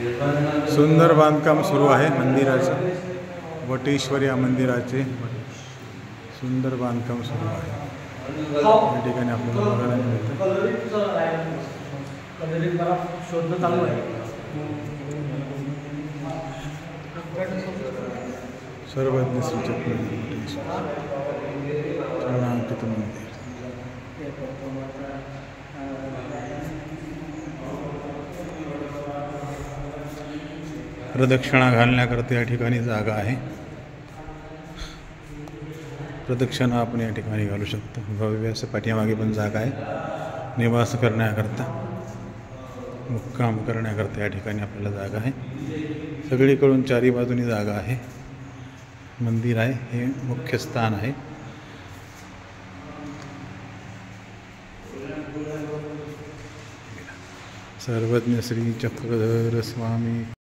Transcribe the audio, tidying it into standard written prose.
सुंदर बांधकाम सुरू आहे मंदिराचं, वटेश्वर या मंदिराचे सुंदर बांधकाम सुरू आहे। या ठिकाणी आपल्याला बघायला मिळतं शोधणं चालू आहे। सर्वज्ञ श्री चक्रधर चरणांकित मंदिर। प्रदक्षिणा घालण्याकरता या ठिकाणी जागा आहे। प्रदक्षिणा आपण या ठिकाणी घालू शकतो। भव्य असं पाठीमागे पण जागा आहे। निवास करण्याकरता, मुक्काम करण्याकरता या ठिकाणी आपल्याला जागा आहे। सगळीकडून चारी बाजूनी जागा आहे। मंदिर आहे, हे मुख्य स्थान आहे। सर्वज्ञ श्री चक्रधर स्वामी।